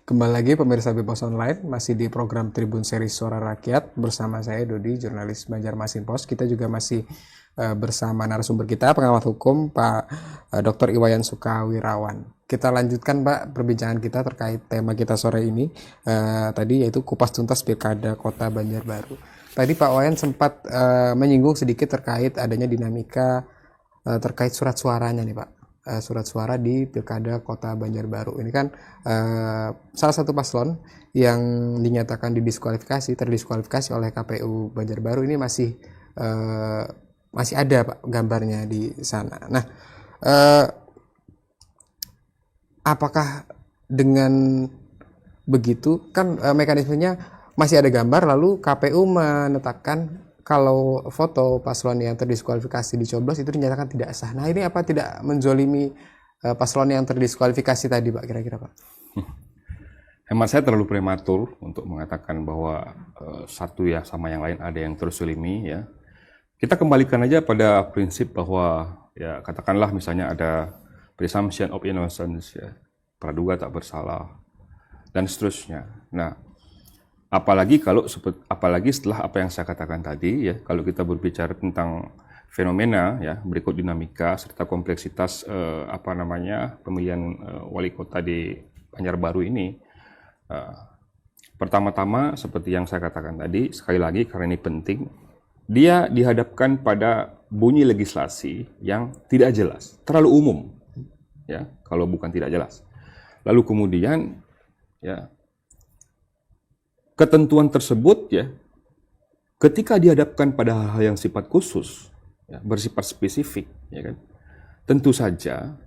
Kembali lagi pemirsa Bebas Online, masih di program Tribun Seri Suara Rakyat bersama saya Dodi, jurnalis Banjarmasin Post. Kita juga masih bersama narasumber kita, pengamat hukum Pak Dr. Iwayan Sukawirawan. Kita lanjutkan Pak perbincangan kita terkait tema kita sore ini, tadi yaitu kupas tuntas Pilkada Kota Banjarbaru. Tadi Pak Wayan sempat menyinggung sedikit terkait adanya dinamika terkait surat suaranya nih Pak. Surat suara di Pilkada Kota Banjarbaru. Ini kan salah satu paslon yang dinyatakan terdiskualifikasi oleh KPU Banjarbaru ini masih ada Pak gambarnya di sana. Nah, apakah dengan begitu kan mekanismenya masih ada gambar, lalu KPU menetapkan kalau foto paslon yang terdiskualifikasi dicoblos itu dinyatakan tidak sah. Nah, ini apa tidak menzolimi paslon yang terdiskualifikasi tadi Pak, kira-kira Pak? Hemat saya terlalu prematur untuk mengatakan bahwa satu ya sama yang lain ada yang terzolimi ya. Kita kembalikan aja pada prinsip bahwa ya katakanlah misalnya ada presumption of innocence ya, praduga tak bersalah dan seterusnya. Nah, apalagi setelah apa yang saya katakan tadi ya, kalau kita berbicara tentang fenomena ya berikut dinamika serta kompleksitas pemilihan wali kota di Banjarbaru ini, pertama-tama seperti yang saya katakan tadi, sekali lagi karena ini penting, dia dihadapkan pada bunyi legislasi yang tidak jelas, terlalu umum ya kalau bukan tidak jelas. Lalu kemudian ya ketentuan tersebut ya, ketika dihadapkan pada hal-hal yang sifat khusus, ya, bersifat spesifik, ya kan, tentu saja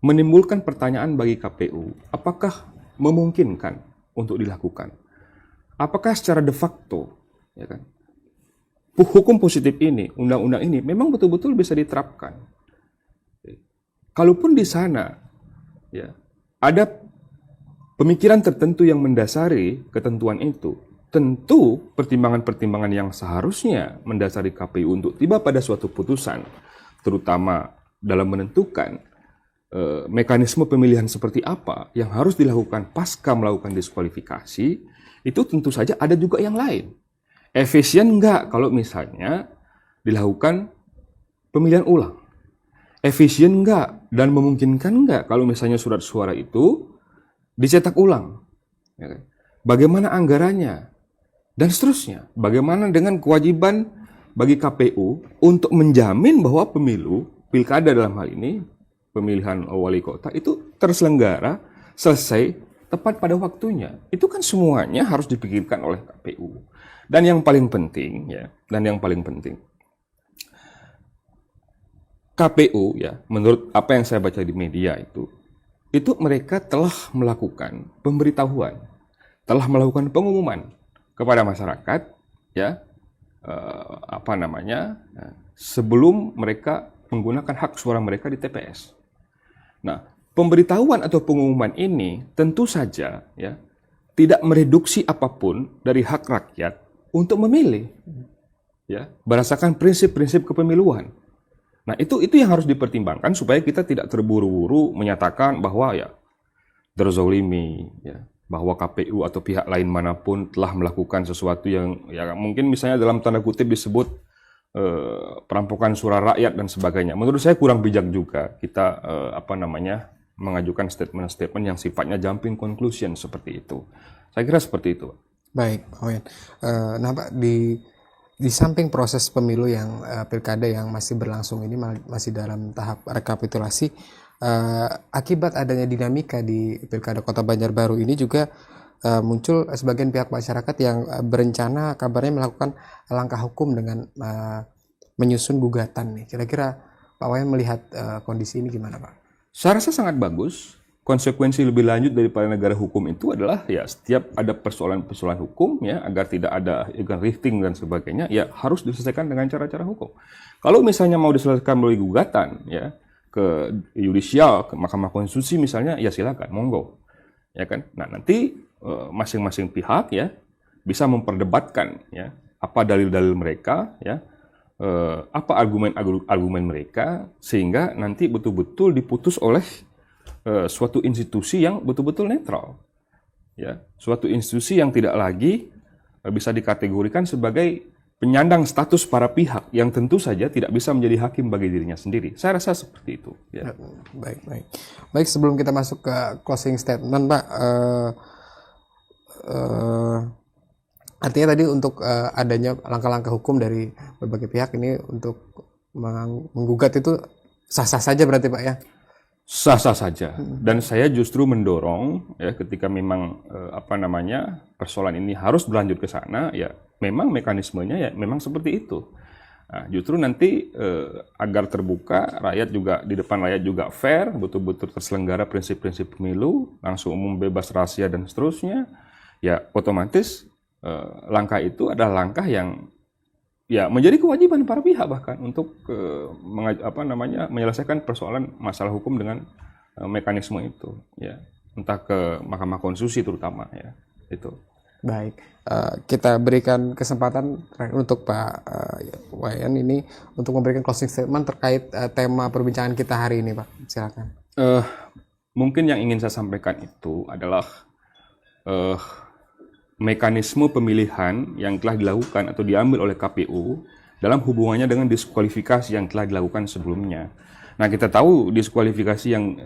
menimbulkan pertanyaan bagi KPU, apakah memungkinkan untuk dilakukan? Apakah secara de facto, ya kan, hukum positif ini, undang-undang ini memang betul-betul bisa diterapkan? Kalaupun di sana, ya, ada pemikiran tertentu yang mendasari ketentuan itu, tentu pertimbangan-pertimbangan yang seharusnya mendasari KPU untuk tiba pada suatu putusan, terutama dalam menentukan mekanisme pemilihan seperti apa yang harus dilakukan pasca melakukan diskualifikasi, itu tentu saja ada juga yang lain. Efisien enggak kalau misalnya dilakukan pemilihan ulang? Efisien enggak dan memungkinkan enggak kalau misalnya surat suara itu dicetak ulang, ya kan? Bagaimana anggarannya, dan seterusnya. Bagaimana dengan kewajiban bagi KPU untuk menjamin bahwa pilkada dalam hal ini, pemilihan wali kota itu terselenggara, selesai, tepat pada waktunya. Itu kan semuanya harus dipikirkan oleh KPU. Dan yang paling penting, KPU ya, menurut apa yang saya baca di media itu mereka telah melakukan pemberitahuan, telah melakukan pengumuman kepada masyarakat, ya, sebelum mereka menggunakan hak suara mereka di TPS. Nah, pemberitahuan atau pengumuman ini tentu saja, ya, tidak mereduksi apapun dari hak rakyat untuk memilih, ya, berdasarkan prinsip-prinsip kepemiluan. Nah, itu yang harus dipertimbangkan supaya kita tidak terburu-buru menyatakan bahwa ya terzolimi, ya, bahwa KPU atau pihak lain manapun telah melakukan sesuatu yang ya mungkin misalnya dalam tanda kutip disebut perampokan suara rakyat dan sebagainya. Menurut saya kurang bijak juga kita mengajukan statement-statement yang sifatnya jumping conclusion seperti itu. Saya kira seperti itu. Baik, Pak Wayan. Nah Pak, di samping proses pemilu yang pilkada yang masih berlangsung ini masih dalam tahap rekapitulasi, akibat adanya dinamika di Pilkada Kota Banjarbaru ini juga muncul sebagian pihak masyarakat yang berencana kabarnya melakukan langkah hukum dengan menyusun gugatan nih. Kira-kira Pak Wayan melihat kondisi ini gimana Pak? Saya rasa sangat bagus. Konsekuensi lebih lanjut daripada negara hukum itu adalah ya setiap ada persoalan-persoalan hukum ya agar tidak ada rifting dan sebagainya ya harus diselesaikan dengan cara-cara hukum. Kalau misalnya mau diselesaikan melalui gugatan ya ke yudisial, ke Mahkamah Konstitusi misalnya, ya silakan, monggo. Ya kan? Nah, nanti masing-masing pihak ya bisa memperdebatkan ya apa dalil-dalil mereka ya, apa argumen-argumen mereka sehingga nanti betul-betul diputus oleh suatu institusi yang betul-betul netral, ya, suatu institusi yang tidak lagi bisa dikategorikan sebagai penyandang status para pihak yang tentu saja tidak bisa menjadi hakim bagi dirinya sendiri. Saya rasa seperti itu. Ya. Baik, sebelum kita masuk ke closing statement, Pak, artinya tadi untuk adanya langkah-langkah hukum dari berbagai pihak ini untuk menggugat itu sah-sah saja berarti, Pak, ya? Sah-sah saja. Dan saya justru mendorong ya ketika memang persoalan ini harus berlanjut ke sana, ya memang mekanismenya ya memang seperti itu. Nah, justru nanti agar terbuka, rakyat juga di depan rakyat juga fair, betul-betul terselenggara prinsip-prinsip pemilu, langsung umum, bebas, rahasia dan seterusnya. Ya otomatis langkah itu adalah langkah yang ya menjadi kewajiban para pihak bahkan untuk menyelesaikan persoalan masalah hukum dengan mekanisme itu, ya, entah ke Mahkamah Konstitusi terutama, ya, itu. Baik, kita berikan kesempatan untuk Pak Wayan ini untuk memberikan closing statement terkait tema perbincangan kita hari ini, Pak. Silakan. Mungkin yang ingin saya sampaikan itu adalah mekanisme pemilihan yang telah dilakukan atau diambil oleh KPU dalam hubungannya dengan diskualifikasi yang telah dilakukan sebelumnya. Nah, kita tahu diskualifikasi yang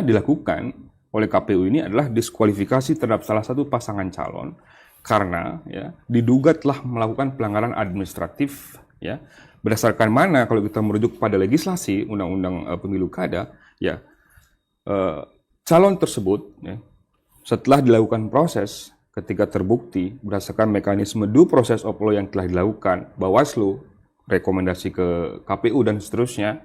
dilakukan oleh KPU ini adalah diskualifikasi terhadap salah satu pasangan calon karena ya diduga telah melakukan pelanggaran administratif, ya. Berdasarkan mana kalau kita merujuk pada legislasi Undang-Undang Pemilu Kada, ya calon tersebut ya, setelah dilakukan proses, ketika terbukti berdasarkan mekanisme due process of law yang telah dilakukan Bawaslu, rekomendasi ke KPU dan seterusnya,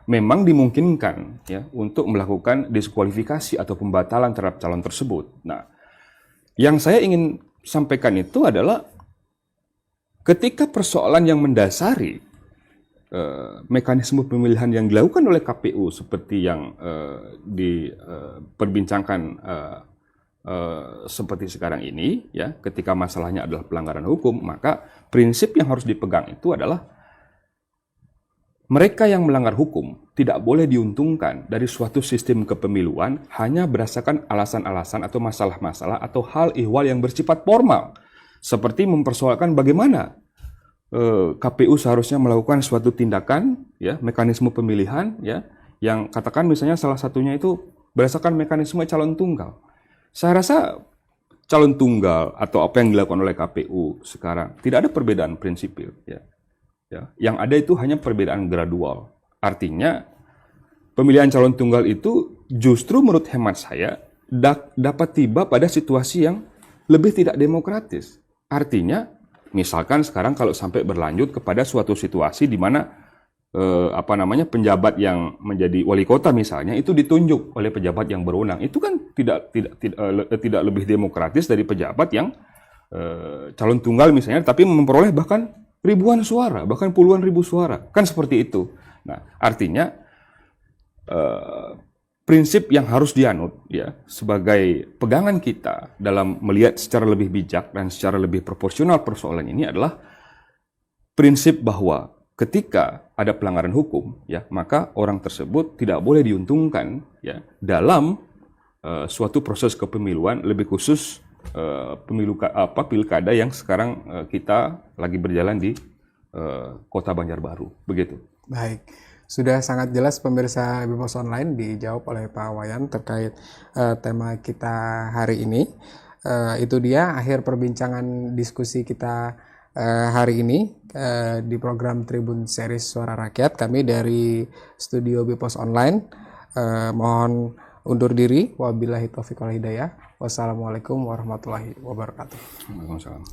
memang dimungkinkan ya untuk melakukan diskualifikasi atau pembatalan terhadap calon tersebut. Nah, yang saya ingin sampaikan itu adalah ketika persoalan yang mendasari mekanisme pemilihan yang dilakukan oleh KPU seperti yang diperbincangkan seperti sekarang ini, ya, ketika masalahnya adalah pelanggaran hukum, maka prinsip yang harus dipegang itu adalah mereka yang melanggar hukum tidak boleh diuntungkan dari suatu sistem kepemiluan hanya berdasarkan alasan-alasan atau masalah-masalah atau hal ihwal yang bersifat formal, seperti mempersoalkan bagaimana KPU seharusnya melakukan suatu tindakan, ya, mekanisme pemilihan, ya, yang katakan misalnya salah satunya itu berdasarkan mekanisme calon tunggal. Saya rasa calon tunggal atau apa yang dilakukan oleh KPU sekarang tidak ada perbedaan prinsipil, ya. Ya, yang ada itu hanya perbedaan gradual. Artinya pemilihan calon tunggal itu justru menurut hemat saya dapat tiba pada situasi yang lebih tidak demokratis. Artinya misalkan sekarang kalau sampai berlanjut kepada suatu situasi di mana penjabat yang menjadi wali kota misalnya itu ditunjuk oleh pejabat yang berwenang, itu kan tidak lebih demokratis dari pejabat yang calon tunggal misalnya tapi memperoleh bahkan ribuan suara, bahkan puluhan ribu suara, kan seperti itu. Nah, artinya prinsip yang harus dianut, ya, sebagai pegangan kita dalam melihat secara lebih bijak dan secara lebih proporsional persoalan ini adalah prinsip bahwa ketika ada pelanggaran hukum, ya, maka orang tersebut tidak boleh diuntungkan, ya, dalam suatu proses kepemiluan, lebih khusus pilkada yang sekarang kita lagi berjalan di Kota Banjarbaru, begitu. Baik, sudah sangat jelas pemirsa Bipos Online dijawab oleh Pak Wayan terkait tema kita hari ini. Itu dia akhir perbincangan diskusi kita hari ini di program Tribun Series Suara Rakyat. Kami dari studio Bipos Online mohon undur diri. Wabillahi taufiq wal hidayah. Wassalamualaikum warahmatullahi wabarakatuh. Waalaikumsalam.